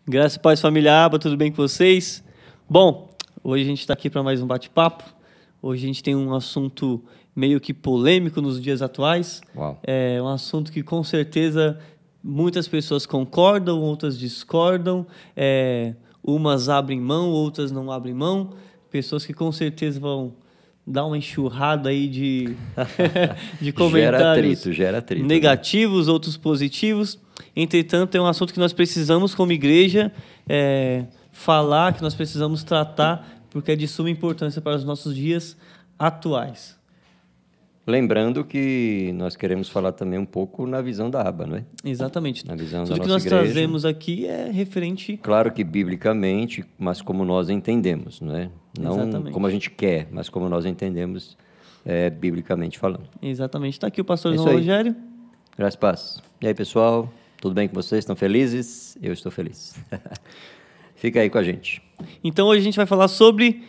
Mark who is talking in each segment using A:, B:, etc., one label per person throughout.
A: Graças e paz, família Aba, tudo bem com vocês? Bom, hoje a gente está aqui para mais um bate-papo. Hoje a gente tem um assunto meio que polêmico nos dias atuais.
B: Uau.
A: É um assunto que com certeza muitas pessoas concordam, outras discordam. Umas abrem mão, outras não abrem mão. Pessoas que com certeza vão dar uma enxurrada aí de comentários
B: gera atrito,
A: negativos, né? Outros positivos. Entretanto, é um assunto que nós precisamos, como igreja, falar, que nós precisamos tratar, porque é de suma importância para os nossos dias atuais.
B: Lembrando que nós queremos falar também um pouco na visão da Aba, não é?
A: Exatamente.
B: Na visão
A: Tudo
B: da
A: que
B: nossa
A: nós
B: igreja.
A: trazemos aqui é referente...
B: Claro que biblicamente, mas como nós entendemos, não é? Não
A: Exatamente.
B: Como a gente quer, mas como nós entendemos, biblicamente falando.
A: Exatamente. Está aqui o pastor
B: Isso
A: João
B: aí.
A: Rogério.
B: Graças a paz. E aí, pessoal? Tudo bem com vocês? Estão felizes? Eu estou feliz. Fica aí com a gente.
A: Então, hoje a gente vai falar sobre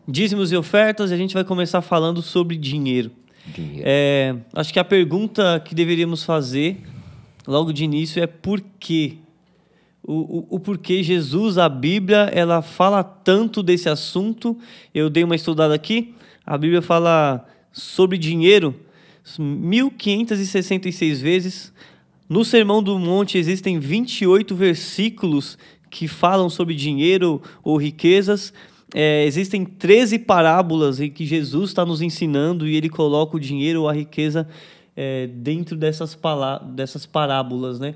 A: dízimos e ofertas e a gente vai começar falando sobre dinheiro. Acho que a pergunta que deveríamos fazer logo de início é por quê? O porquê Jesus, a Bíblia, ela fala tanto desse assunto. Eu dei uma estudada aqui, a Bíblia fala sobre dinheiro 1566 vezes. No Sermão do Monte existem 28 versículos que falam sobre dinheiro ou riquezas. Existem 13 parábolas em que Jesus está nos ensinando e ele coloca o dinheiro ou a riqueza dentro dessas parábolas, né?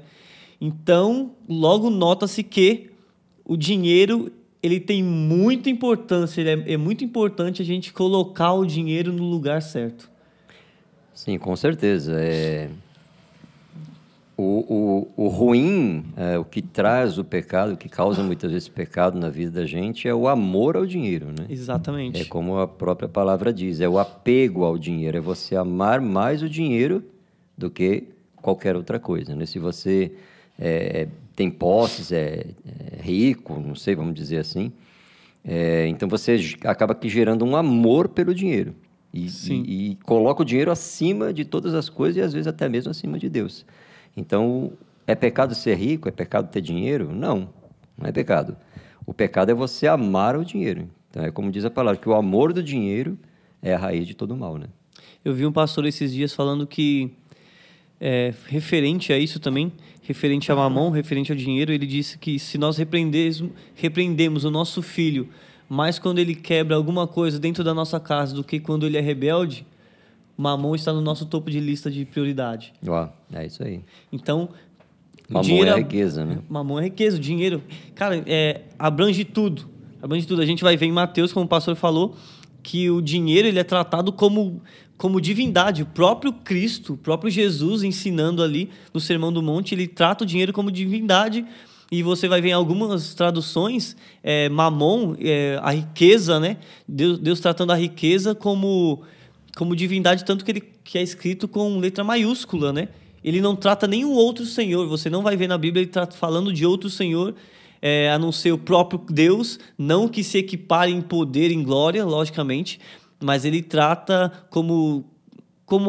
A: Então, logo nota-se que o dinheiro ele tem muita importância, é muito importante a gente colocar o dinheiro no lugar certo.
B: Sim, com certeza. O ruim, o que traz o pecado, o que causa muitas vezes pecado na vida da gente é o amor ao dinheiro, né?
A: Exatamente.
B: É como a própria palavra diz, é o apego ao dinheiro, é você amar mais o dinheiro do que qualquer outra coisa, né? Se você tem posses, é rico, não sei, vamos dizer assim, então você acaba que gerando um amor pelo dinheiro e coloca o dinheiro acima de todas as coisas e às vezes até mesmo acima de Deus. Então, é pecado ser rico? É pecado ter dinheiro? Não, não é pecado. O pecado é você amar o dinheiro. Então, é como diz a palavra, que o amor do dinheiro é a raiz de todo mal, né? Eu
A: vi um pastor esses dias falando que, referente a isso também, referente a mamão, referente ao dinheiro, ele disse que se nós repreendemos o nosso filho mais quando ele quebra alguma coisa dentro da nossa casa do que quando ele é rebelde, mamão está no nosso topo de lista de prioridade.
B: Uau, é isso aí.
A: Então,
B: mamão
A: dinheiro
B: é riqueza, né?
A: Mamão é riqueza, o dinheiro, cara, abrange tudo. Abrange tudo. A gente vai ver em Mateus, como o pastor falou, que o dinheiro ele é tratado como divindade. O próprio Cristo, o próprio Jesus ensinando ali no Sermão do Monte, ele trata o dinheiro como divindade. E você vai ver em algumas traduções, mamon, a riqueza, né? Deus tratando a riqueza como divindade, tanto que é escrito com letra maiúscula, né? Ele não trata nenhum outro senhor. Você não vai ver na Bíblia ele falando de outro senhor, a não ser o próprio Deus, não que se equipare em poder, em glória, logicamente, mas ele trata como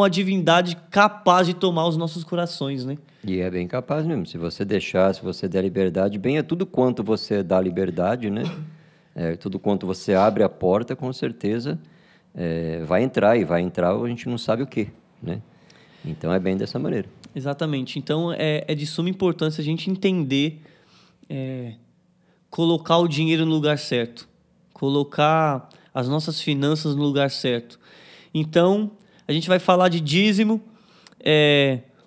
A: a divindade capaz de tomar os nossos corações, né?
B: E é bem capaz mesmo. Se você deixar, se você der liberdade, bem é tudo quanto você dá liberdade, né? Tudo quanto você abre a porta, com certeza... vai entrar, e vai entrar a gente não sabe o quê, né? Então é bem dessa maneira.
A: Exatamente. Então é de suma importância a gente entender, colocar o dinheiro no lugar certo, colocar as nossas finanças no lugar certo. Então a gente vai falar de dízimo,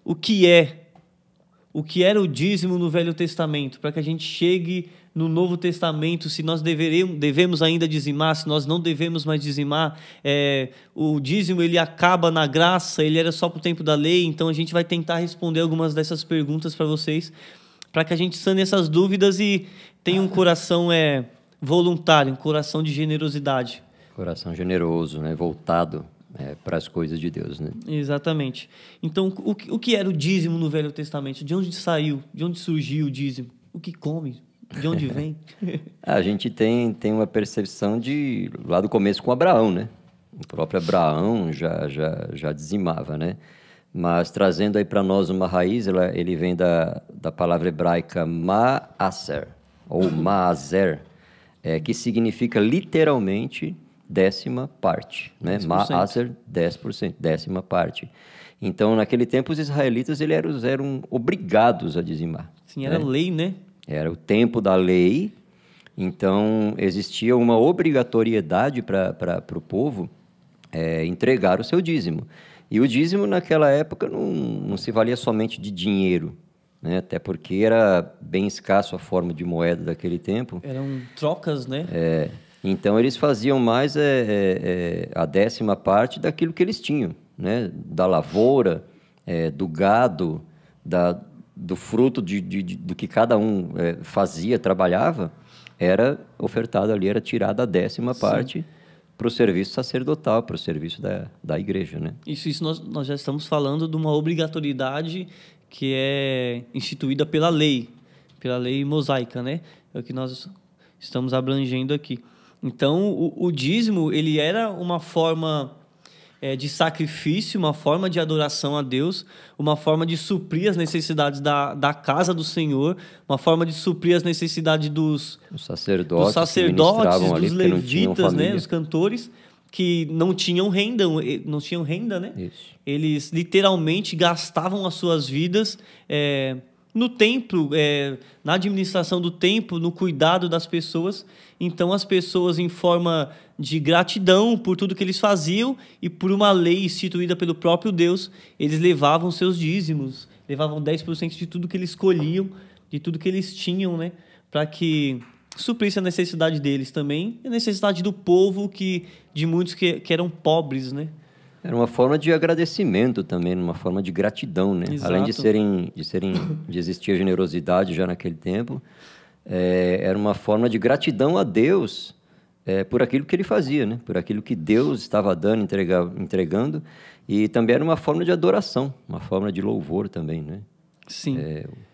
A: o que era o dízimo no Velho Testamento, para que a gente chegue no Novo Testamento, se nós devemos ainda dizimar, se nós não devemos mais dizimar. O dízimo ele acaba na graça, ele era só para o tempo da lei, então a gente vai tentar responder algumas dessas perguntas para vocês, para que a gente sane essas dúvidas e tenha um coração voluntário, um coração de generosidade.
B: Coração generoso, né? Voltado para as coisas de Deus, né?
A: Exatamente. Então, o que era o dízimo no Velho Testamento? De onde saiu? De onde surgiu o dízimo? O que come? De onde vem?
B: A gente tem uma percepção lá do começo com Abraão, né? O próprio Abraão já dizimava, né? Mas trazendo aí para nós uma raiz, ele vem da palavra hebraica ma'aser. ou maaser, que significa literalmente décima parte. Né?
A: 10%.
B: Maaser, 10%, décima parte. Então, naquele tempo, os israelitas eram obrigados a dizimar.
A: Sim, era lei, né?
B: Era o tempo da lei, então existia uma obrigatoriedade para o povo entregar o seu dízimo. E o dízimo, naquela época, não se valia somente de dinheiro, né? Até porque era bem escasso a forma de moeda daquele tempo.
A: Eram trocas, né?
B: Então, eles faziam mais a décima parte daquilo que eles tinham, né? Da lavoura, do gado, do fruto do que cada um fazia, trabalhava, era ofertado ali, era tirada a décima parte para o serviço sacerdotal, para o serviço da igreja, né?
A: Isso nós já estamos falando de uma obrigatoriedade que é instituída pela lei mosaica, né? É o que nós estamos abrangendo aqui. Então, o dízimo, ele era uma forma de sacrifício, uma forma de adoração a Deus, uma forma de suprir as necessidades da casa do Senhor, uma forma de suprir as necessidades dos sacerdotes,
B: ali,
A: dos levitas, né, os cantores, que não tinham renda, né?
B: Isso.
A: Eles literalmente gastavam as suas vidas no templo, na administração do templo, no cuidado das pessoas. Então, as pessoas, em forma de gratidão por tudo que eles faziam e por uma lei instituída pelo próprio Deus, eles levavam seus dízimos, levavam 10% de tudo que eles colhiam, de tudo que eles tinham, né? Para que suprisse a necessidade deles também, e a necessidade do povo, de muitos que eram pobres, né?
B: Era uma forma de agradecimento também, uma forma de gratidão, né?
A: Exato.
B: Além de existir a generosidade já naquele tempo, era uma forma de gratidão a Deus por aquilo que ele fazia, né? Por aquilo que Deus estava dando, entregando, e também era uma forma de adoração, uma forma de louvor também, né?
A: Sim.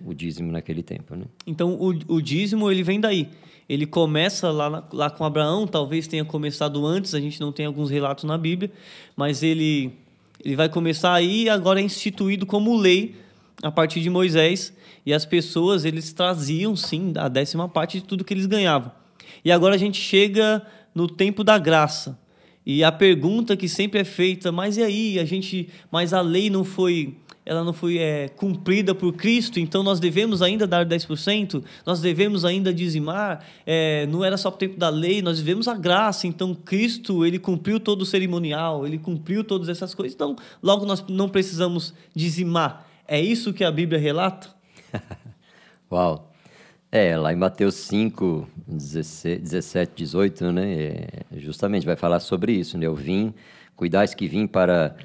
B: O dízimo naquele tempo, né?
A: Então, o dízimo, ele vem daí. Ele começa lá com Abraão, talvez tenha começado antes, a gente não tem alguns relatos na Bíblia, mas ele vai começar aí e agora é instituído como lei a partir de Moisés, e as pessoas, eles traziam, sim, a 10ª parte de tudo que eles ganhavam. E agora a gente chega no tempo da graça, e a pergunta que sempre é feita, mas e aí, mas a lei não foi cumprida por Cristo, então nós devemos ainda dar 10%, nós devemos ainda dizimar, não era só para o tempo da lei, nós vivemos a graça, então Cristo, ele cumpriu todo o cerimonial, ele cumpriu todas essas coisas, então logo nós não precisamos dizimar. É isso que a Bíblia relata?
B: Uau! Lá em Mateus 5, 17, 18, né? Justamente vai falar sobre isso, né? Cuidais que vim para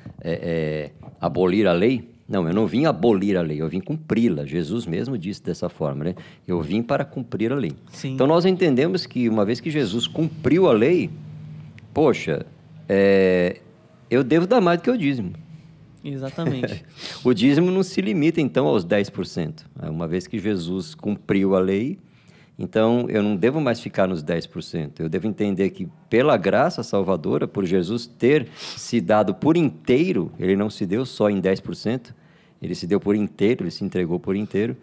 B: abolir a lei. Não, eu não vim abolir a lei, eu vim cumpri-la. Jesus mesmo disse dessa forma, né? Eu vim para cumprir a lei.
A: Sim.
B: Então, nós entendemos que uma vez que Jesus cumpriu a lei, poxa, eu devo dar mais do que o dízimo.
A: Exatamente.
B: O dízimo não se limita, então, aos 10%. Uma vez que Jesus cumpriu a lei, então eu não devo mais ficar nos 10%. Eu devo entender que, pela graça salvadora, por Jesus ter se dado por inteiro, ele não se deu só em 10%, ele se deu por inteiro, ele se entregou por inteiro.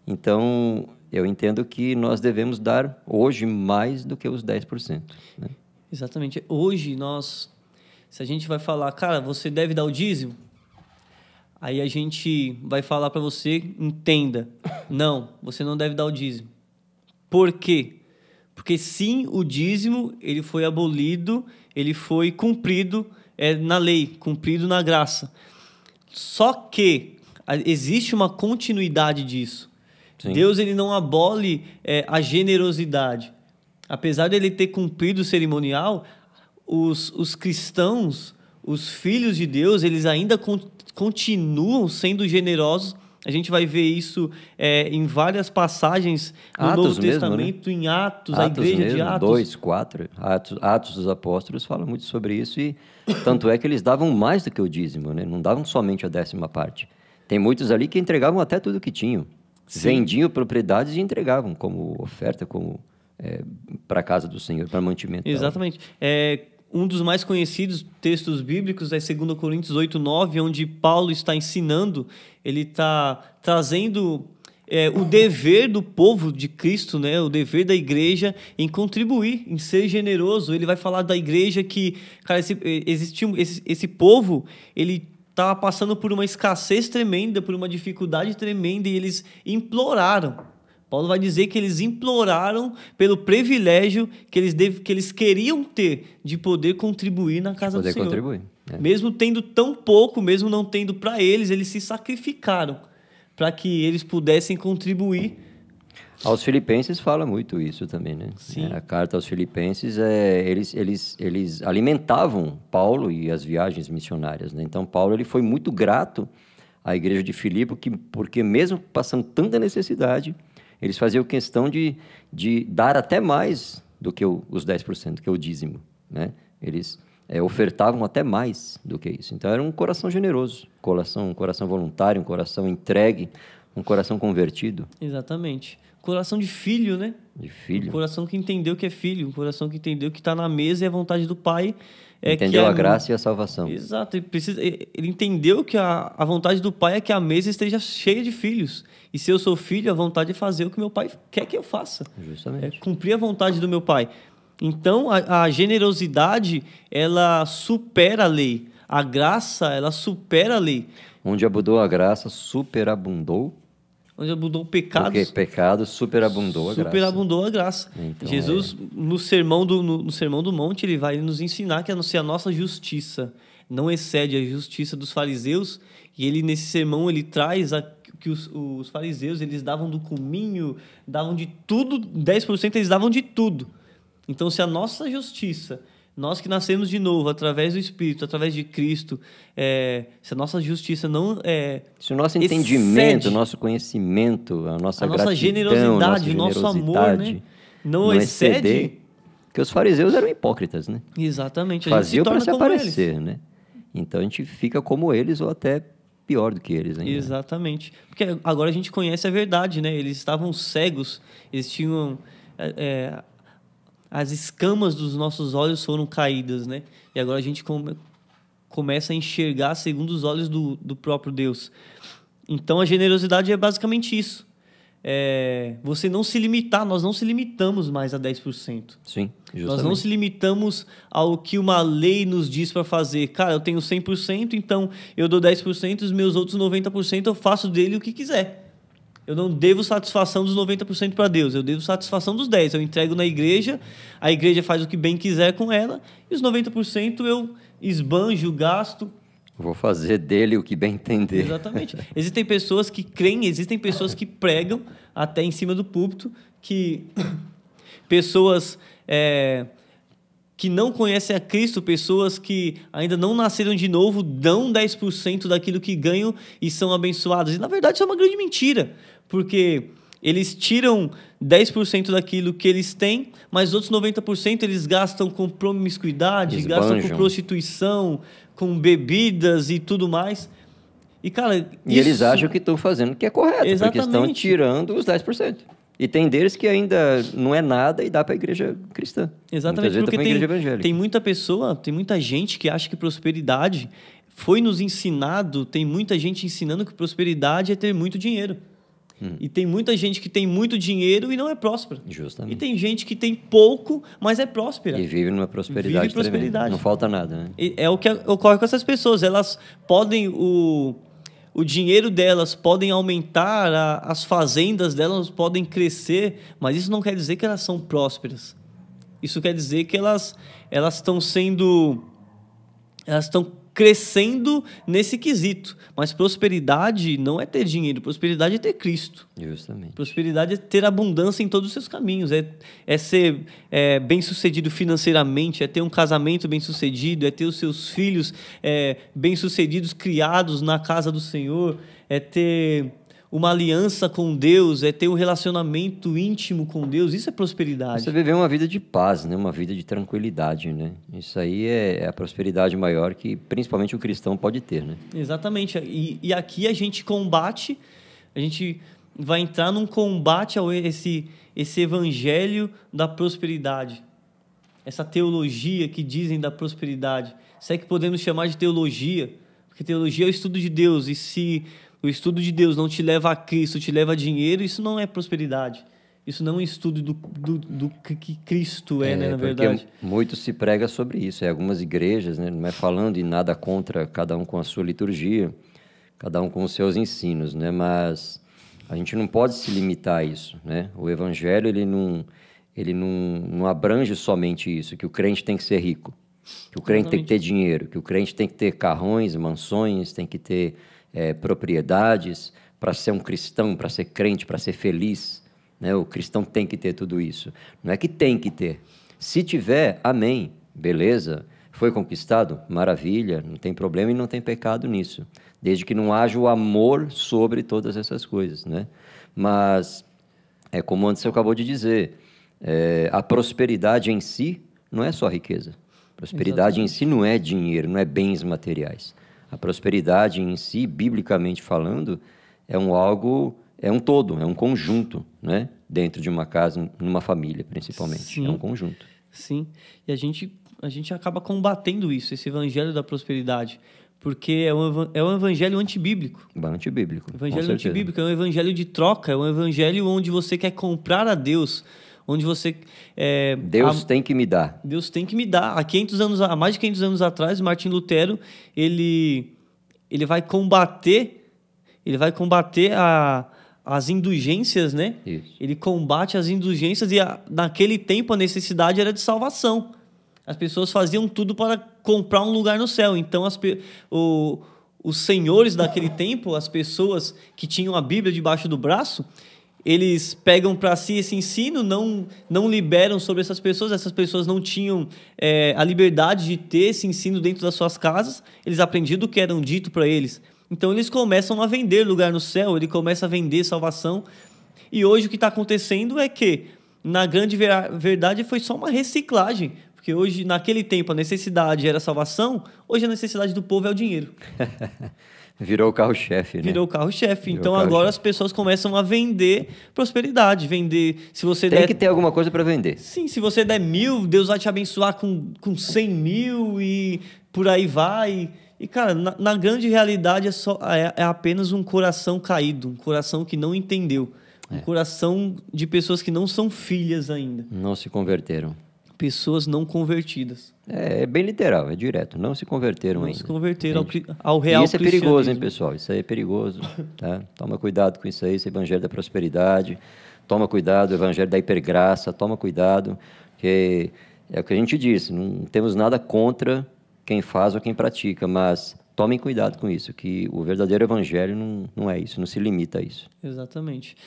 B: Então, eu entendo que nós devemos dar hoje mais do que os 10%. Né?
A: Exatamente. Hoje, se a gente vai falar, cara, você deve dar o dízimo, aí a gente vai falar para você, entenda, não, você não deve dar o dízimo. Por quê? Porque sim, o dízimo, ele foi abolido, ele foi cumprido na lei, cumprido na graça. Só que existe uma continuidade disso. Sim. Deus, ele não abole a generosidade. Apesar de ele ter cumprido o cerimonial, os cristãos, os filhos de Deus, eles ainda continuam sendo generosos. A gente vai ver isso em várias passagens no
B: Atos
A: Novo
B: mesmo,
A: Testamento, né? Em Atos, a
B: Atos
A: igreja
B: mesmo,
A: de Atos.
B: 2, 4, Atos dos Apóstolos fala muito sobre isso, e tanto é que eles davam mais do que o dízimo, né? Não davam somente a 10ª parte. Tem muitos ali que entregavam até tudo que tinham. Sim. Vendiam propriedades e entregavam como oferta, como para a casa do Senhor, para mantimento.
A: Exatamente. Um dos mais conhecidos textos bíblicos é 2 Coríntios 8, 9, onde Paulo está ensinando, ele está trazendo o dever do povo de Cristo, né? O dever da igreja em contribuir, em ser generoso. Ele vai falar da igreja que, cara, esse povo, ele estava passando por uma escassez tremenda, por uma dificuldade tremenda, e eles imploraram. Paulo vai dizer que eles imploraram pelo privilégio que eles queriam ter de poder contribuir na casa do Senhor.
B: Contribuir, é.
A: Mesmo tendo tão pouco, mesmo não tendo para eles se sacrificaram para que eles pudessem contribuir.
B: Aos Filipenses fala muito isso também, né?
A: Sim.
B: A carta aos Filipenses, eles alimentavam Paulo e as viagens missionárias, né? Então, Paulo ele foi muito grato à igreja de Filipe, porque mesmo passando tanta necessidade, eles faziam questão de dar até mais do que os 10%, que é o dízimo, né? Eles ofertavam até mais do que isso. Então, era um coração generoso, um coração voluntário, um coração entregue, um coração convertido.
A: Exatamente. Coração de filho, né?
B: De filho.
A: Um coração que entendeu que é filho, um coração que entendeu que está na mesa e a vontade do Pai
B: entendeu a graça e a salvação.
A: Exato. Ele entendeu que a vontade do Pai é que a mesa esteja cheia de filhos. E se eu sou filho, a vontade é fazer o que meu Pai quer que eu faça.
B: Justamente.
A: É cumprir a vontade do meu Pai. Então, a generosidade, ela supera a lei. A graça, ela supera a lei.
B: Onde abundou a graça, superabundou.
A: Onde abundou o pecado.
B: Porque pecado superabundou a graça.
A: Superabundou a graça.
B: Então,
A: Jesus, no Sermão do Monte, ele vai nos ensinar que a nossa justiça não excede a justiça dos fariseus. E ele, nesse sermão, ele traz que os fariseus, eles davam do cominho, davam de tudo, 10% eles davam de tudo. Então, se a nossa justiça, nós que nascemos de novo, através do Espírito, através de Cristo, se a nossa justiça não
B: se o nosso entendimento, o nosso conhecimento, a nossa gratidão,
A: generosidade, o nosso amor, né, não excede...
B: Porque os fariseus eram hipócritas, né?
A: Exatamente.
B: Faziam para se aparecer, né? Então, a gente fica como eles ou até pior do que eles ainda.
A: Exatamente. Porque agora a gente conhece a verdade, né? Eles estavam cegos, eles tinham... as escamas dos nossos olhos foram caídas, né? E agora a gente começa a enxergar segundo os olhos do próprio Deus. Então, a generosidade é basicamente isso. Você não se limitar, nós não se limitamos mais a 10%.
B: Sim, justamente.
A: Nós não se limitamos ao que uma lei nos diz para fazer. Cara, eu tenho 100%, então eu dou 10%, os meus outros 90% eu faço dele o que quiser. Eu não devo satisfação dos 90% para Deus, eu devo satisfação dos 10%. Eu entrego na igreja, a igreja faz o que bem quiser com ela, e os 90% eu esbanjo, gasto.
B: Vou fazer dele o que bem entender.
A: Exatamente. Existem pessoas que creem, existem pessoas que pregam até em cima do púlpito, que pessoas que não conhecem a Cristo, pessoas que ainda não nasceram de novo, dão 10% daquilo que ganham e são abençoadas. E, na verdade, isso é uma grande mentira, porque eles tiram 10% daquilo que eles têm, mas os outros 90% eles gastam com promiscuidade, gastam com prostituição, com bebidas e tudo mais. E, cara,
B: e eles acham que estão fazendo o que é correto,
A: exatamente,
B: porque estão tirando os 10%. E tem deles que ainda não é nada e dá para a igreja cristã.
A: Exatamente, porque tem muita pessoa, tem muita gente que acha que prosperidade foi nos ensinado, tem muita gente ensinando que prosperidade é ter muito dinheiro. E tem muita gente que tem muito dinheiro e não é próspera.
B: Justamente.
A: E tem gente que tem pouco, mas é próspera.
B: E vive numa prosperidade tremenda. Não falta nada, né?
A: É o que ocorre com essas pessoas. Elas podem... O dinheiro delas podem aumentar, as fazendas delas podem crescer, mas isso não quer dizer que elas são prósperas. Isso quer dizer que elas estão crescendo nesse quesito. Mas prosperidade não é ter dinheiro, prosperidade é ter Cristo.
B: Justamente.
A: Prosperidade é ter abundância em todos os seus caminhos, é ser bem-sucedido financeiramente, é ter um casamento bem-sucedido, é ter os seus filhos bem-sucedidos, criados na casa do Senhor, é ter uma aliança com Deus, é ter um relacionamento íntimo com Deus. Isso é prosperidade.
B: Você viver uma vida de paz, né? Uma vida de tranquilidade, né? Isso aí é a prosperidade maior que principalmente o cristão pode ter, né?
A: Exatamente. E aqui a gente combate, a gente vai entrar num combate a esse evangelho da prosperidade. Essa teologia que dizem da prosperidade. Se é que podemos chamar de teologia, porque teologia é o estudo de Deus, e se o estudo de Deus não te leva a Cristo, te leva a dinheiro, isso não é prosperidade. Isso não é um estudo do que Cristo é, né, na verdade.
B: Muito se prega sobre isso. Algumas igrejas, né, não é falando em nada contra cada um com a sua liturgia, cada um com os seus ensinos, né, mas a gente não pode se limitar a isso, né? O evangelho ele não abrange somente isso, que o crente tem que ser rico, que o crente tem que ter dinheiro, que o crente tem que ter carrões, mansões, tem que ter propriedades para ser um cristão, para ser crente, para ser feliz. Né? O cristão tem que ter tudo isso. Não é que tem que ter. Se tiver, amém, beleza, foi conquistado, maravilha, não tem problema e não tem pecado nisso, desde que não haja o amor sobre todas essas coisas. Né? Mas, como antes você acabou de dizer, a prosperidade em si não é só riqueza. Prosperidade em si não é dinheiro, não é bens materiais. A prosperidade em si, biblicamente falando, é um todo, é um conjunto, né? Dentro de uma casa, numa família, principalmente. Sim, é um conjunto.
A: Sim, e a gente acaba combatendo isso, esse evangelho da prosperidade, porque é um evangelho antibíblico.
B: Antibíblico,
A: evangelho antibíblico, é um evangelho de troca, é um evangelho onde você quer comprar a Deus, onde você...
B: Deus tem que me dar.
A: Deus tem que me dar. Há mais de 500 anos atrás, Martim Lutero, ele vai combater as indulgências, né? Isso. Ele combate as indulgências e naquele tempo a necessidade era de salvação. As pessoas faziam tudo para comprar um lugar no céu. Então, os senhores daquele tempo, as pessoas que tinham a Bíblia debaixo do braço, eles pegam para si esse ensino, não liberam sobre essas pessoas não tinham a liberdade de ter esse ensino dentro das suas casas, eles aprendiam do que era dito para eles. Então, eles começam a vender lugar no céu, ele começa a vender salvação. E hoje o que está acontecendo é que, na grande verdade, foi só uma reciclagem. Porque hoje, naquele tempo, a necessidade era salvação, hoje a necessidade do povo é o dinheiro.
B: Virou o carro-chefe, né?
A: Virou o carro-chefe. Então, agora as pessoas começam a vender prosperidade. Se você
B: Tem que ter alguma coisa para vender.
A: Sim, se você der 1.000, Deus vai te abençoar com 100 mil e por aí vai. E, cara, na grande realidade é apenas um coração caído, um coração que não entendeu. Um coração de pessoas que não são filhas ainda.
B: Não se converteram.
A: Pessoas não convertidas.
B: É bem literal, é direto. Não se converteram ainda.
A: Não se converteram ao real cristianismo.
B: E isso é perigoso, hein, pessoal? Isso aí é perigoso. Tá? Toma cuidado com isso aí, esse evangelho da prosperidade. Toma cuidado, o evangelho da hipergraça. Toma cuidado, porque é o que a gente disse. Não temos nada contra quem faz ou quem pratica, mas tomem cuidado com isso, que o verdadeiro evangelho não é isso, não se limita a isso.
A: Exatamente.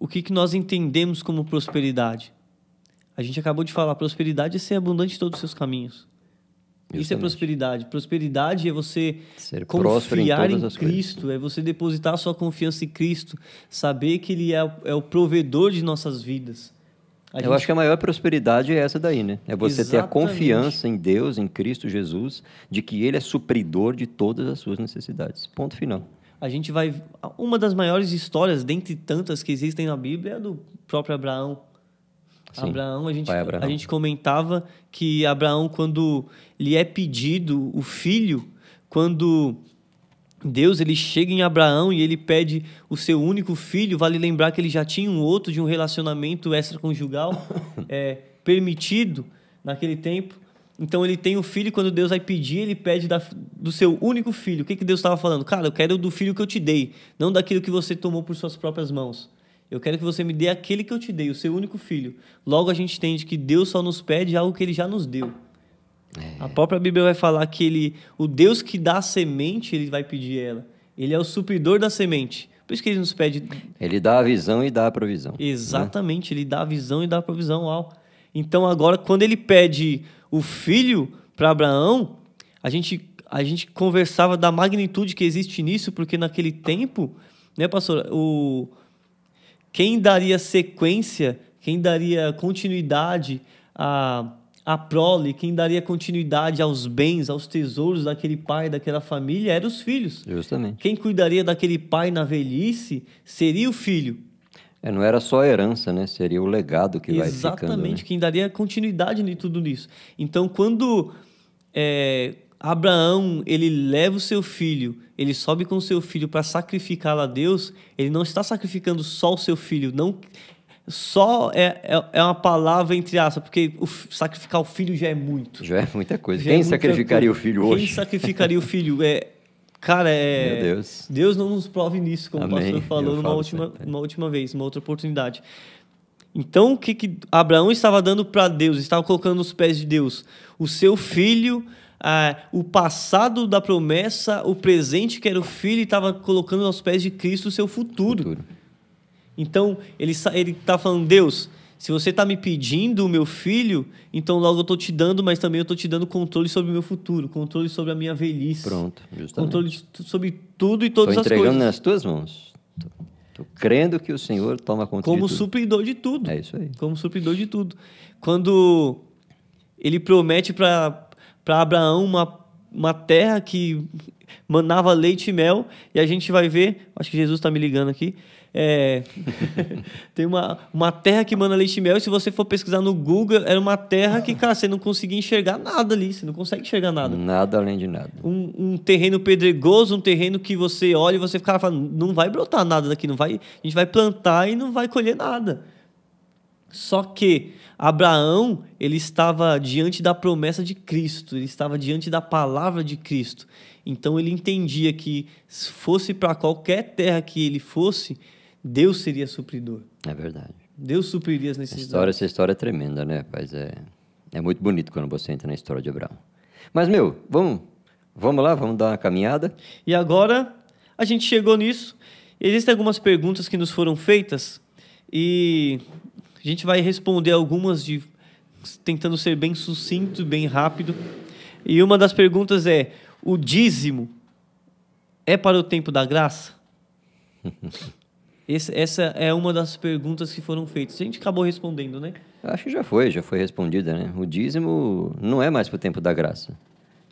A: O que nós entendemos como prosperidade? A gente acabou de falar, prosperidade é ser abundante em todos os seus caminhos. Justamente. Isso é prosperidade. Prosperidade é você confiar em Cristo, é você depositar a sua confiança em Cristo, saber que Ele é o provedor de nossas vidas.
B: Eu acho que a maior prosperidade é essa daí, né? É você ter a confiança em Deus, em Cristo Jesus, de que Ele é supridor de todas as suas necessidades. Ponto final.
A: Uma das maiores histórias, dentre tantas que existem na Bíblia, é a do próprio Abraão. Sim, Abraão, a gente comentava que Abraão, quando lhe é pedido o filho, quando Deus ele chega em Abraão e ele pede o seu único filho, vale lembrar que ele já tinha um outro de um relacionamento extraconjugal permitido naquele tempo. Então ele tem o filho e quando Deus vai pedir, ele pede do seu único filho. O que Deus estava falando? Cara, eu quero do filho que eu te dei, não daquilo que você tomou por suas próprias mãos. Eu quero que você me dê aquele que eu te dei, o seu único filho. Logo a gente entende que Deus só nos pede algo que Ele já nos deu. A própria Bíblia vai falar que o Deus que dá a semente, Ele vai pedir ela. Ele é o supridor da semente. Por isso que Ele nos pede...
B: Ele dá a visão e dá a provisão.
A: Exatamente, né? Ele dá a visão e dá a provisão. Uau. Então agora, quando Ele pede o filho para Abraão, a gente conversava da magnitude que existe nisso, porque naquele tempo, né, pastor, quem daria sequência, quem daria continuidade à prole, quem daria continuidade aos bens, aos tesouros daquele pai, daquela família, eram os filhos.
B: Justamente.
A: Quem cuidaria daquele pai na velhice seria o filho.
B: Não era só a herança, né? Seria o legado que vai ficando.
A: Exatamente,
B: né?
A: Quem daria continuidade em tudo isso. Então, quando Abraão, ele leva o seu filho, ele sobe com o seu filho para sacrificá-lo a Deus, ele não está sacrificando só o seu filho, não só é uma palavra entre aspas, porque sacrificar o filho já é muito.
B: Já é muita coisa.
A: Já é
B: Quem
A: muita
B: sacrificaria
A: coisa.
B: o filho hoje?
A: Quem sacrificaria o filho? Cara,
B: Meu Deus.
A: Deus não nos prove nisso, como
B: Amém.
A: o pastor falou
B: Sempre.
A: numa última vez, uma outra oportunidade. Então, o que Abraão estava dando para Deus? Estava colocando nos pés de Deus o seu filho, o passado da promessa, o presente que era o filho, e estava colocando aos pés de Cristo o seu futuro. Então, ele está falando, Deus, se você está me pedindo o meu filho, então logo eu estou te dando, mas também eu estou te dando controle sobre o meu futuro, controle sobre a minha velhice.
B: Pronto, justamente.
A: Controle sobre tudo e todas as coisas.
B: Estou entregando nas tuas mãos. Estou crendo que o Senhor toma conta de tudo.
A: Como supridor de tudo.
B: É isso aí.
A: Como supridor de tudo. Quando ele promete para Abraão uma terra que manava leite e mel, e a gente vai ver, acho que Jesus está me ligando aqui, tem uma terra que manda leite e mel, e se você for pesquisar no Google, era uma terra que, cara, você não conseguia enxergar nada ali, você não consegue enxergar nada.
B: Nada além de nada.
A: Um terreno pedregoso, um terreno que você olha e você fica falando, não vai brotar nada daqui, a gente vai plantar e não vai colher nada. Só que Abraão, ele estava diante da promessa de Cristo, ele estava diante da palavra de Cristo. Então ele entendia que se fosse para qualquer terra que ele fosse, Deus seria supridor.
B: É verdade.
A: Deus supriria as necessidades.
B: Essa história é tremenda, né, rapaz? É muito bonito quando você entra na história de Abraão. Mas, vamos lá, vamos dar uma caminhada.
A: E agora, a gente chegou nisso. Existem algumas perguntas que nos foram feitas e a gente vai responder algumas tentando ser bem sucinto, bem rápido. E uma das perguntas é, o dízimo é para o tempo da graça? Essa é uma das perguntas que foram feitas. A gente acabou respondendo, né?
B: Acho que já foi respondida, né? O dízimo não é mais para o tempo da graça.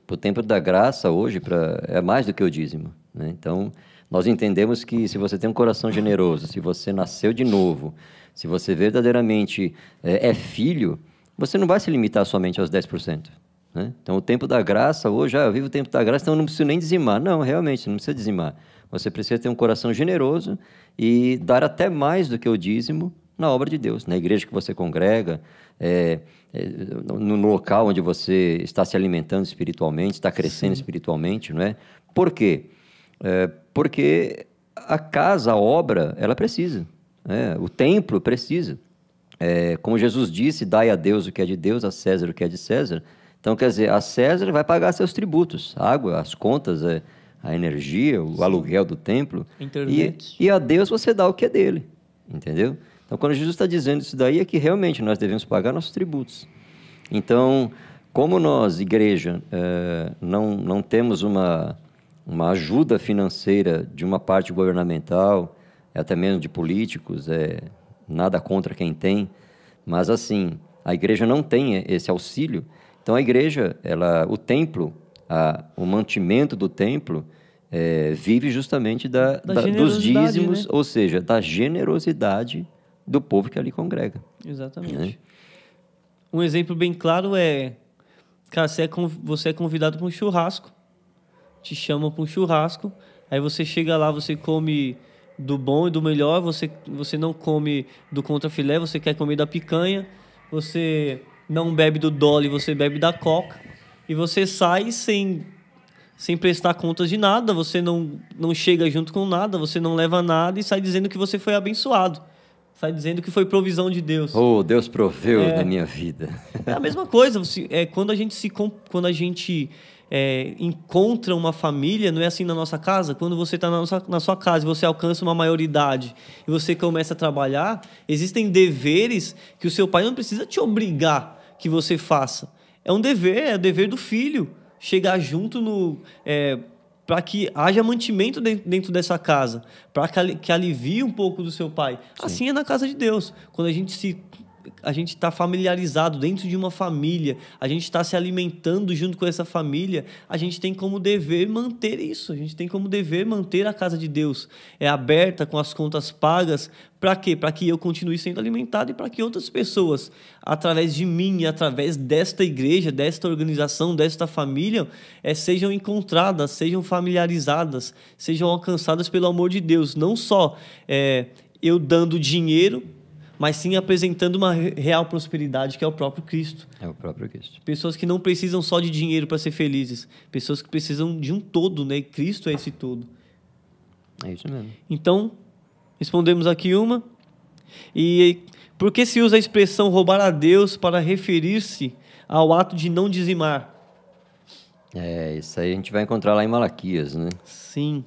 B: Para o tempo da graça, hoje, é mais do que o dízimo, né? Então, nós entendemos que se você tem um coração generoso, se você nasceu de novo, se você verdadeiramente é filho, você não vai se limitar somente aos 10%. Né? Então, o tempo da graça, hoje, eu vivo o tempo da graça, então eu não preciso nem dizimar. Não, realmente, não precisa dizimar. Você precisa ter um coração generoso e dar até mais do que o dízimo na obra de Deus, na igreja que você congrega, no local onde você está se alimentando espiritualmente, está crescendo espiritualmente, não é? Por quê? Porque a casa, a obra, ela precisa. O templo precisa. Como Jesus disse, dai a Deus o que é de Deus, a César o que é de César. Então, quer dizer, a César vai pagar seus tributos, a água, as contas, a energia, o aluguel do templo.
A: Internet.
B: E a Deus você dá o que é dele, entendeu? Então, quando Jesus está dizendo isso daí, é que realmente nós devemos pagar nossos tributos. Então, como nós, igreja, não temos uma ajuda financeira de uma parte governamental, até mesmo de políticos, nada contra quem tem, mas assim, a igreja não tem esse auxílio. Então, a igreja, o templo, o mantimento do templo, vive justamente dos dízimos, né? Ou seja, da generosidade do povo que ali congrega.
A: Exatamente.
B: Né?
A: Um exemplo bem claro cara, você é convidado para um churrasco, te chamam para um churrasco, aí você chega lá, você come do bom e do melhor, você não come do contrafilé, você quer comer da picanha, você não bebe do Dolly, você bebe da Coca, e você sai sem prestar contas de nada, você não chega junto com nada, você não leva nada e sai dizendo que você foi abençoado, sai dizendo que foi provisão de Deus.
B: Oh, Deus proveu na minha vida.
A: É a mesma coisa, quando a gente encontra uma família, não é assim na nossa casa? Quando você está na sua casa e você alcança uma maioridade e você começa a trabalhar, existem deveres que o seu pai não precisa te obrigar que você faça. É um dever, é o dever do filho. Chegar junto para que haja mantimento dentro dessa casa, para que alivie um pouco do seu pai. Sim. Assim é na casa de Deus. Quando a gente tá familiarizado dentro de uma família, a gente está se alimentando junto com essa família, a gente tem como dever manter isso, a gente tem como dever manter a casa de Deus aberta, com as contas pagas. Para quê? Para que eu continue sendo alimentado e para que outras pessoas, através de mim, através desta igreja, desta organização, desta família, sejam encontradas, sejam familiarizadas, sejam alcançadas pelo amor de Deus. Não só eu dando dinheiro, mas sim apresentando uma real prosperidade, que é o próprio Cristo.
B: É o próprio Cristo.
A: Pessoas que não precisam só de dinheiro para ser felizes, pessoas que precisam de um todo, né? E Cristo é esse todo.
B: É isso mesmo.
A: Então, respondemos aqui uma. E por que se usa a expressão roubar a Deus para referir-se ao ato de não dizimar?
B: Isso aí a gente vai encontrar lá em Malaquias, né?
A: Sim.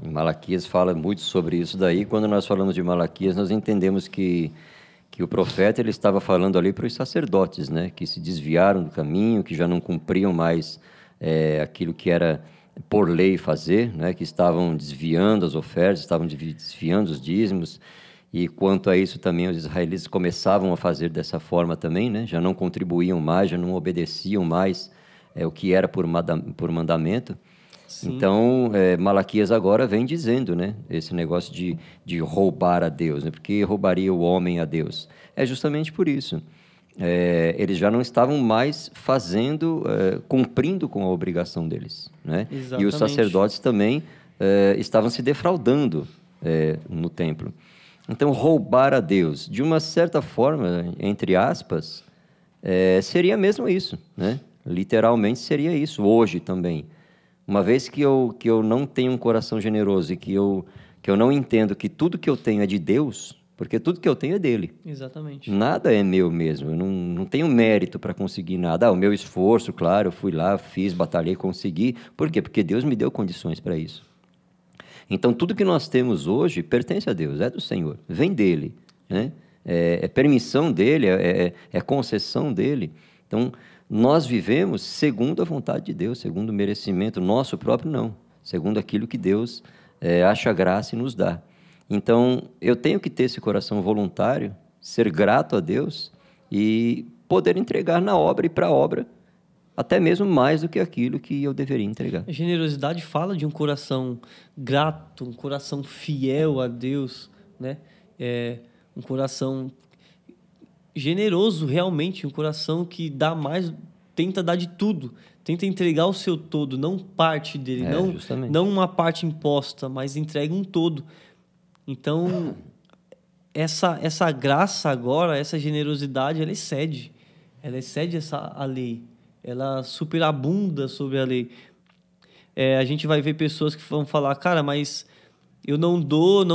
B: Em Malaquias fala muito sobre isso daí. Quando nós falamos de Malaquias, nós entendemos que o profeta ele estava falando ali para os sacerdotes, né? Que se desviaram do caminho, que já não cumpriam mais aquilo que era por lei fazer, né? Que estavam desviando as ofertas, estavam desviando os dízimos. E quanto a isso também os israelitas começavam a fazer dessa forma também, né? Já não contribuíam mais, já não obedeciam mais o que era por mandamento. Sim. Então, Malaquias agora vem dizendo, né, esse negócio de roubar a Deus, né, porque roubaria o homem a Deus. É justamente por isso. Eles já não estavam mais cumprindo com a obrigação deles, né?
A: Exatamente.
B: E os sacerdotes também estavam se defraudando no templo. Então, roubar a Deus, de uma certa forma, entre aspas, seria mesmo isso, né? Literalmente seria isso, hoje também. Uma vez que eu não tenho um coração generoso e que eu não entendo que tudo que eu tenho é de Deus, porque tudo que eu tenho é dele.
A: Exatamente.
B: Nada é meu mesmo, eu não tenho mérito para conseguir nada. O meu esforço, claro, eu fui lá, fiz, batalhei, consegui. Por quê? Porque Deus me deu condições para isso. Então, tudo que nós temos hoje pertence a Deus, é do Senhor, vem dele, né? É permissão dele, é concessão dele. Então, nós vivemos segundo a vontade de Deus, segundo o merecimento nosso próprio, não. Segundo aquilo que Deus acha graça e nos dá. Então, eu tenho que ter esse coração voluntário, ser grato a Deus e poder entregar na obra e para a obra, até mesmo mais do que aquilo que eu deveria entregar.
A: A generosidade fala de um coração grato, um coração fiel a Deus, né? Um coração generoso realmente, um coração que dá mais, tenta dar de tudo, tenta entregar o seu todo, não parte dele, não uma parte imposta, mas entrega um todo. Então, essa graça agora, essa generosidade, ela excede a lei, ela superabunda sobre a lei. A gente vai ver pessoas que vão falar, cara, mas eu não dou,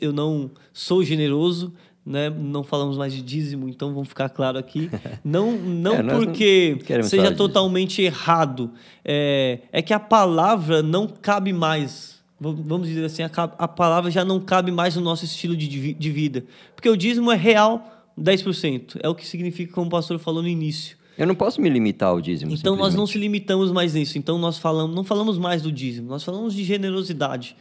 A: eu não sou generoso, né? Não falamos mais de dízimo, então vamos ficar claro aqui. Não porque seja totalmente errado. É que a palavra não cabe mais. Vamos dizer assim, a palavra já não cabe mais no nosso estilo de vida. Porque o dízimo é real 10%. É o que significa, como o pastor falou no início.
B: Eu não posso me limitar ao dízimo.
A: Então nós não se limitamos mais nisso. Então nós não falamos mais do dízimo. Nós falamos de generosidade,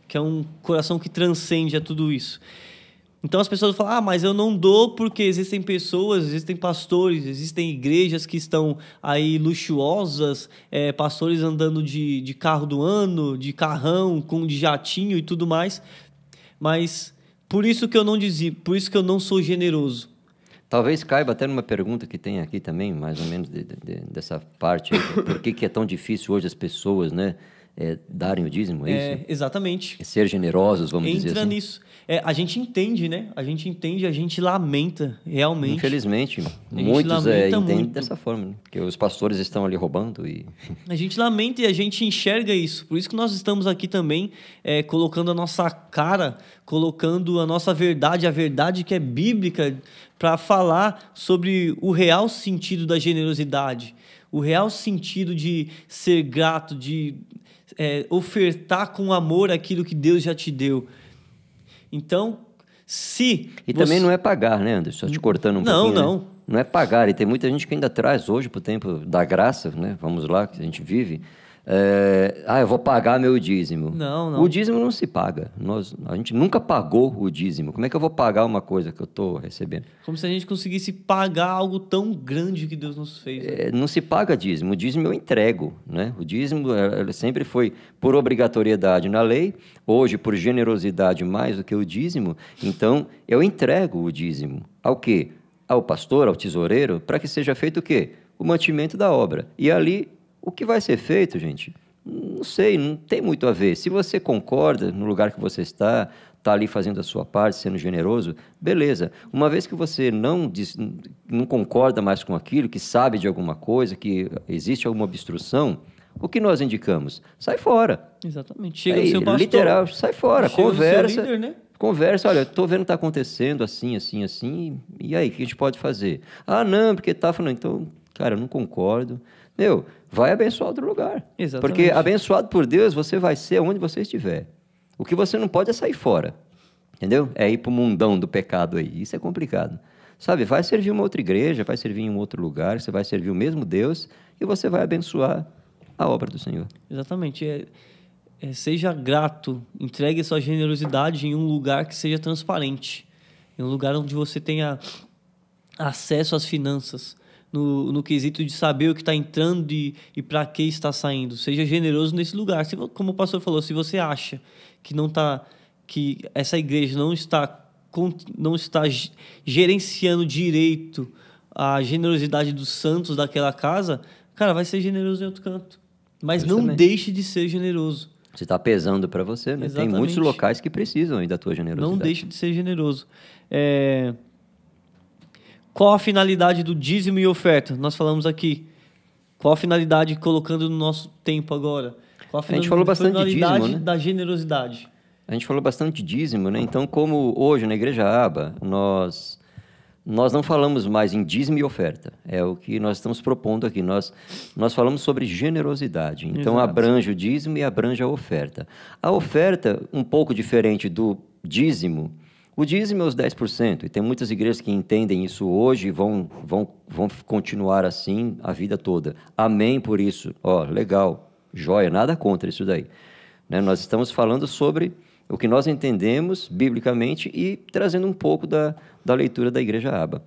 A: que é um coração que transcende a tudo isso. Então as pessoas falam, mas eu não dou porque existem pessoas, existem pastores, existem igrejas que estão aí luxuosas, pastores andando de carro do ano, de carrão, de jatinho e tudo mais. Mas por isso que eu não dizia, por isso que eu não sou generoso.
B: Talvez caiba até numa pergunta que tem aqui também, mais ou menos dessa parte. Por que é tão difícil hoje as pessoas, né, darem o dízimo? É isso?
A: Exatamente.
B: Ser generosos, vamos dizer assim.
A: Entra nisso. A gente entende, né? A gente lamenta, realmente.
B: Infelizmente, muitos entendem dessa forma, né? Porque os pastores estão ali roubando e...
A: A gente lamenta e a gente enxerga isso. Por isso que nós estamos aqui também colocando a nossa cara, colocando a nossa verdade, a verdade que é bíblica, para falar sobre o real sentido da generosidade, o real sentido de ser grato, de ofertar com amor aquilo que Deus já te deu. Então,
B: também não é pagar, né, Anderson? Só te cortando um pouquinho.
A: Não.
B: Né? Não é pagar. E tem muita gente que ainda traz hoje, para o tempo da graça, né? Vamos lá, que a gente vive, eu vou pagar meu dízimo.
A: Não, não.
B: O dízimo não se paga. A gente nunca pagou o dízimo. Como é que eu vou pagar uma coisa que eu estou recebendo?
A: Como se a gente conseguisse pagar algo tão grande que Deus nos fez. Né?
B: Não se paga dízimo. O dízimo eu entrego, né? O dízimo ele sempre foi por obrigatoriedade na lei, hoje por generosidade mais do que o dízimo. Então, eu entrego o dízimo. Ao quê? Ao pastor, ao tesoureiro, para que seja feito o quê? O mantimento da obra. E ali, o que vai ser feito, gente? Não sei, não tem muito a ver. Se você concorda no lugar que você está ali fazendo a sua parte, sendo generoso, beleza. Uma vez que você não concorda mais com aquilo, que sabe de alguma coisa, que existe alguma obstrução, o que nós indicamos? Sai fora.
A: Exatamente. Chega no seu pastor.
B: Literal, sai fora, conversa.
A: No seu líder, né?
B: Conversa, olha, estou vendo que está acontecendo assim, assim, assim, e aí, o que a gente pode fazer? Ah, não, porque está falando, então, cara, eu não concordo. Meu, vai abençoar outro lugar.
A: Exatamente.
B: Porque abençoado por Deus, você vai ser onde você estiver. O que você não pode é sair fora, entendeu? É ir para o mundão do pecado aí, isso é complicado. Sabe, vai servir uma outra igreja, vai servir em um outro lugar, você vai servir o mesmo Deus e você vai abençoar a obra do Senhor.
A: Exatamente. Seja grato, entregue sua generosidade em um lugar que seja transparente, em um lugar onde você tenha acesso às finanças, no quesito de saber o que está entrando e para que está saindo. Seja generoso nesse lugar. Como o pastor falou, se você acha que essa igreja não está gerenciando direito a generosidade dos santos daquela casa, cara, vai ser generoso em outro canto. Mas não deixe de ser generoso.
B: Você está pesando para você, né?
A: Exatamente.
B: Tem muitos locais que precisam aí da tua generosidade.
A: Não deixe de ser generoso. Qual a finalidade do dízimo e oferta? Nós falamos aqui. Qual a finalidade colocando no nosso tempo agora? Qual a
B: gente falou bastante de dízimo, né?
A: Da generosidade?
B: A gente falou bastante de dízimo, né? Então, como hoje na Igreja Aba, nós não falamos mais em dízimo e oferta. É o que nós estamos propondo aqui. Nós falamos sobre generosidade. Então,
A: Exato.
B: Abrange o dízimo e abrange a oferta. A oferta, um pouco diferente do dízimo, o dízimo é os 10%. E tem muitas igrejas que entendem isso hoje e vão continuar assim a vida toda. Amém por isso. Legal, joia, nada contra isso daí. Né? Nós estamos falando sobre o que nós entendemos biblicamente e trazendo um pouco da leitura da Igreja Aba.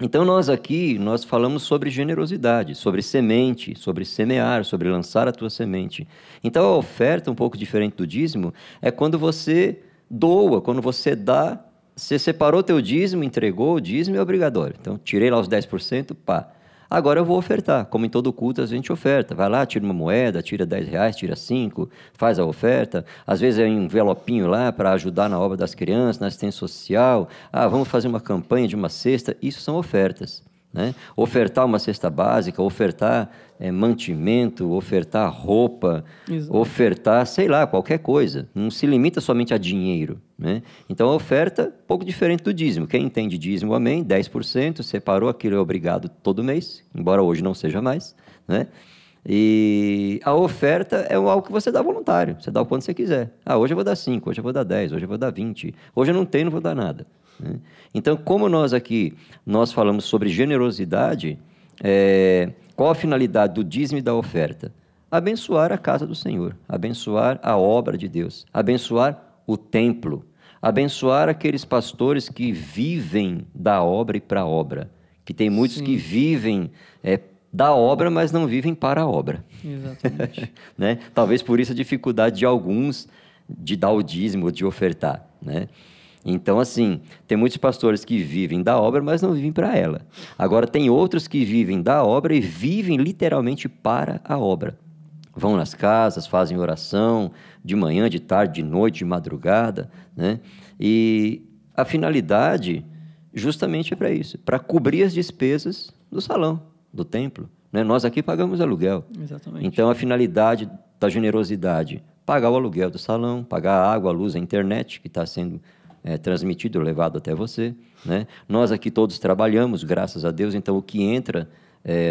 B: Então, nós falamos sobre generosidade, sobre semente, sobre semear, sobre lançar a tua semente. Então, a oferta, um pouco diferente do dízimo, é quando você doa, quando você dá, você separou teu dízimo, entregou, o dízimo é obrigatório. Então, tirei lá os 10%, pá. Agora eu vou ofertar, como em todo culto a gente oferta. Vai lá, tira uma moeda, tira R$10, tira 5, faz a oferta. Às vezes é um envelopinho lá para ajudar na obra das crianças, na assistência social. Vamos fazer uma campanha de uma cesta. Isso são ofertas. Né? Ofertar uma cesta básica, ofertar mantimento, ofertar roupa,
A: Exato.
B: Ofertar, sei lá, qualquer coisa. Não se limita somente a dinheiro. Né? Então, a oferta, um pouco diferente do dízimo. Quem entende dízimo, amém, 10%, separou, aquilo é obrigado todo mês, embora hoje não seja mais. Né? E a oferta é algo que você dá voluntário, você dá o quanto você quiser. Hoje eu vou dar 5, hoje eu vou dar 10, hoje eu vou dar 20. Hoje eu não tenho, não vou dar nada. Né? Então, como nós falamos sobre generosidade, qual a finalidade do dízimo e da oferta? Abençoar a casa do Senhor, abençoar a obra de Deus, abençoar o templo, abençoar aqueles pastores que vivem da obra e para a obra, que tem muitos Sim. que vivem da obra, mas não vivem para a obra.
A: Exatamente.
B: Né? Talvez por isso a dificuldade de alguns de dar o dízimo, de ofertar, né? Então, assim, tem muitos pastores que vivem da obra, mas não vivem para ela. Agora, tem outros que vivem da obra e vivem literalmente para a obra. Vão nas casas, fazem oração, de manhã, de tarde, de noite, de madrugada, né? E a finalidade justamente é para isso, para cobrir as despesas do salão, do templo. Né? Nós aqui pagamos aluguel.
A: Exatamente.
B: Então, a finalidade da generosidade, pagar o aluguel do salão, pagar a água, a luz, a internet, que está sendo transmitido, levado até você. Né? Nós aqui todos trabalhamos, graças a Deus, então o que entra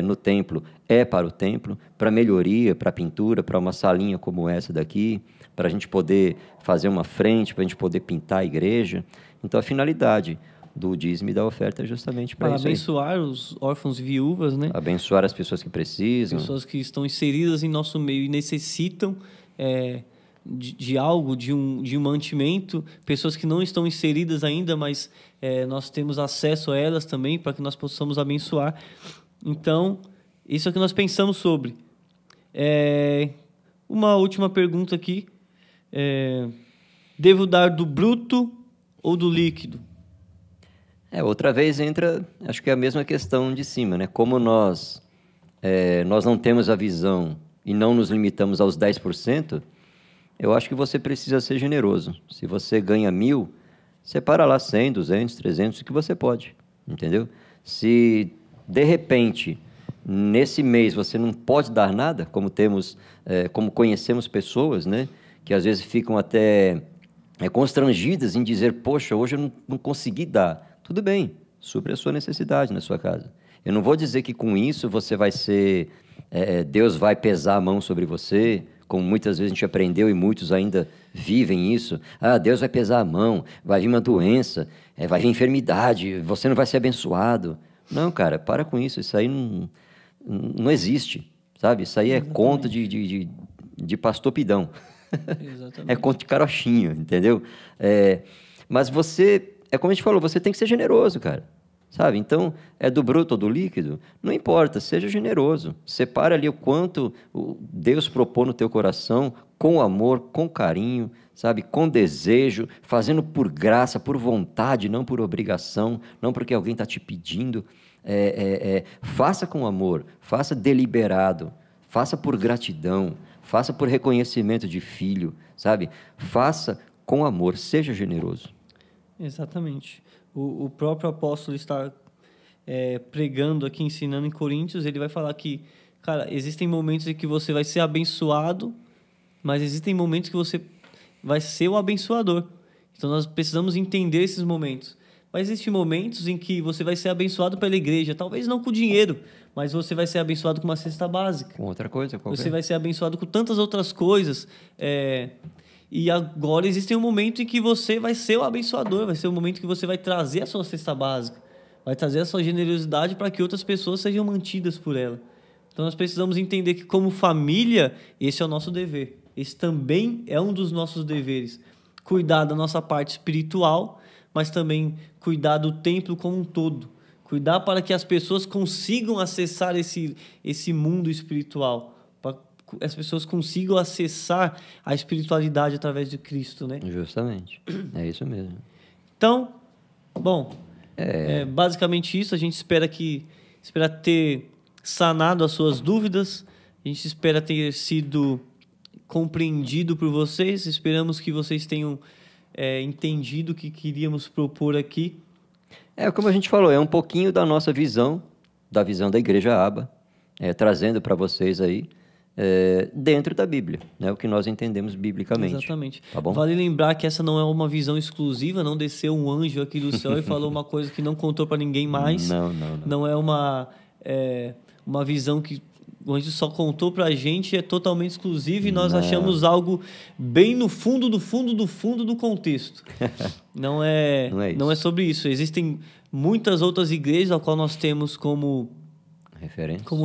B: no templo é para o templo, para melhoria, para pintura, para uma salinha como essa daqui, para a gente poder fazer uma frente, para a gente poder pintar a igreja. Então, a finalidade, do dízimo e da oferta é justamente para
A: Para
B: isso aí.
A: abençoar os órfãos e viúvas, né?
B: Abençoar as pessoas que precisam.
A: Pessoas que estão inseridas em nosso meio e necessitam de algo, de um mantimento. Pessoas que não estão inseridas ainda, mas nós temos acesso a elas também para que nós possamos abençoar. Então, isso é o que nós pensamos sobre. Uma última pergunta aqui. Devo dar do bruto ou do líquido?
B: Outra vez entra, acho que é a mesma questão de cima, né? Como nós não temos a visão e não nos limitamos aos 10%, eu acho que você precisa ser generoso. Se você ganha 1.000, separa lá 100, 200, 300, o que você pode, entendeu? Se, de repente, nesse mês você não pode dar nada, como conhecemos pessoas, né? Que às vezes ficam até constrangidas em dizer, poxa, hoje eu não consegui dar. Tudo bem, supre a sua necessidade na sua casa. Eu não vou dizer que com isso você vai ser... Deus vai pesar a mão sobre você, como muitas vezes a gente aprendeu e muitos ainda vivem isso. Deus vai pesar a mão, vai vir uma doença, vai vir enfermidade, você não vai ser abençoado. Não, cara, para com isso, isso aí não existe, sabe? Isso aí é conto de pastor pidão. É conto de carochinho, entendeu? Mas você... como a gente falou, você tem que ser generoso, cara. Sabe? Então, é do bruto ou do líquido? Não importa, seja generoso. Separa ali o quanto Deus propôs no teu coração, com amor, com carinho, sabe? Com desejo, fazendo por graça, por vontade, não por obrigação, não porque alguém está te pedindo. Faça com amor, faça deliberado, faça por gratidão, faça por reconhecimento de filho, sabe? Faça com amor, seja generoso.
A: Exatamente. O próprio apóstolo está pregando aqui, ensinando em Coríntios, ele vai falar que, cara, existem momentos em que você vai ser abençoado, mas existem momentos que você vai ser o abençoador. Então, nós precisamos entender esses momentos. Mas existem momentos em que você vai ser abençoado pela igreja, talvez não com dinheiro, mas você vai ser abençoado com uma cesta básica.
B: Com outra coisa, qualquer.
A: Você vai ser abençoado com tantas outras coisas. E agora existe um momento em que você vai ser o abençoador, vai ser o momento que você vai trazer a sua cesta básica, vai trazer a sua generosidade para que outras pessoas sejam mantidas por ela. Então nós precisamos entender que, como família, esse é o nosso dever. Esse também é um dos nossos deveres. Cuidar da nossa parte espiritual, mas também cuidar do templo como um todo. Cuidar para que as pessoas consigam acessar esse mundo espiritual, as pessoas consigam acessar a espiritualidade através de Cristo, né?
B: Justamente. É isso mesmo.
A: Então, bom, basicamente isso. A gente espera ter sanado as suas dúvidas. A gente espera ter sido compreendido por vocês. Esperamos que vocês tenham entendido o que queríamos propor aqui.
B: Como a gente falou, é um pouquinho da nossa visão, da visão da Igreja Aba, trazendo para vocês aí, dentro da Bíblia, né? O que nós entendemos biblicamente.
A: Exatamente.
B: Tá bom?
A: Vale lembrar que essa não é uma visão exclusiva, não desceu um anjo aqui do céu e falou uma coisa que não contou para ninguém mais.
B: Não.
A: Não é uma visão que o anjo só contou para a gente, é totalmente exclusiva e nós achamos algo bem no fundo do contexto. Não é sobre isso. Existem muitas outras igrejas ao qual nós temos como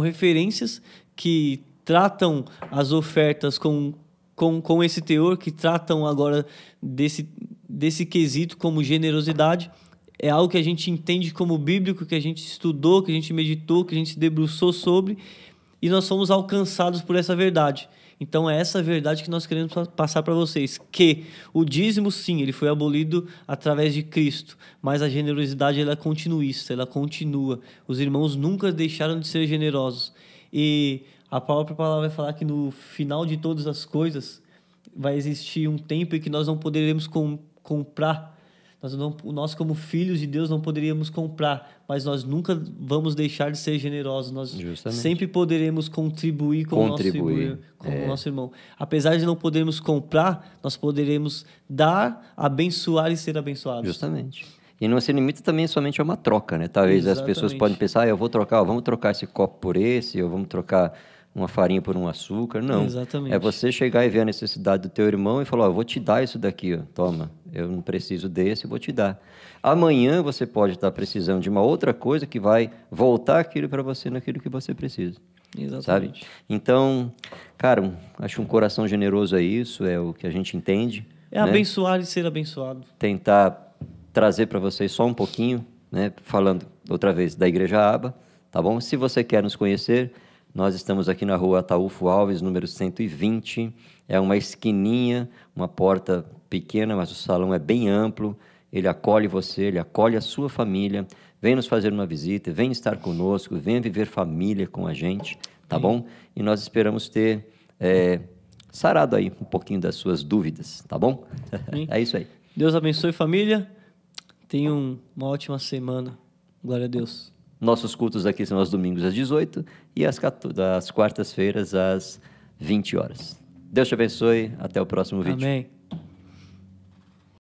A: referências que tratam as ofertas com esse teor, que tratam agora desse quesito como generosidade. É algo que a gente entende como bíblico, que a gente estudou, que a gente meditou, que a gente se debruçou sobre, e nós somos alcançados por essa verdade. Então, é essa verdade que nós queremos passar para vocês, que o dízimo, sim, ele foi abolido através de Cristo, mas a generosidade ela é continuista, ela continua. Os irmãos nunca deixaram de ser generosos. E a própria palavra vai falar que no final de todas as coisas vai existir um tempo em que nós não poderemos comprar. Nós, como filhos de Deus, não poderíamos comprar, mas nós nunca vamos deixar de ser generosos. Nós sempre poderemos contribuir com o nosso irmão. Apesar de não podermos comprar, nós poderemos dar, abençoar e ser abençoados.
B: Justamente. E não se limita também somente a uma troca, né? Talvez as pessoas podem pensar, eu vou trocar, vamos trocar esse copo por esse, ou vamos trocar uma farinha por um açúcar, não.
A: Exatamente.
B: É você chegar e ver a necessidade do teu irmão e falar, ó, eu vou te dar isso daqui, ó, toma, eu não preciso desse, eu vou te dar. Amanhã você pode estar precisando de uma outra coisa que vai voltar aquilo para você naquilo que você precisa.
A: Exatamente.
B: Sabe? Então, cara, acho um coração generoso é isso, é o que a gente entende.
A: É abençoar e ser abençoado.
B: Tentar trazer para vocês só um pouquinho, né? Falando outra vez da Igreja Aba, tá bom? Se você quer nos conhecer, nós estamos aqui na rua Ataúfo Alves, número 120. É uma esquininha, uma porta pequena, mas o salão é bem amplo. Ele acolhe você, ele acolhe a sua família. Vem nos fazer uma visita, vem estar conosco, vem viver família com a gente, tá bom? E nós esperamos ter sarado aí um pouquinho das suas dúvidas, tá bom? É isso aí.
A: Deus abençoe, família. Tenham uma ótima semana. Glória a Deus.
B: Nossos cultos aqui são aos domingos às 18 e às quartas-feiras às 20 horas. Deus te abençoe. Até o próximo vídeo.
A: Amém.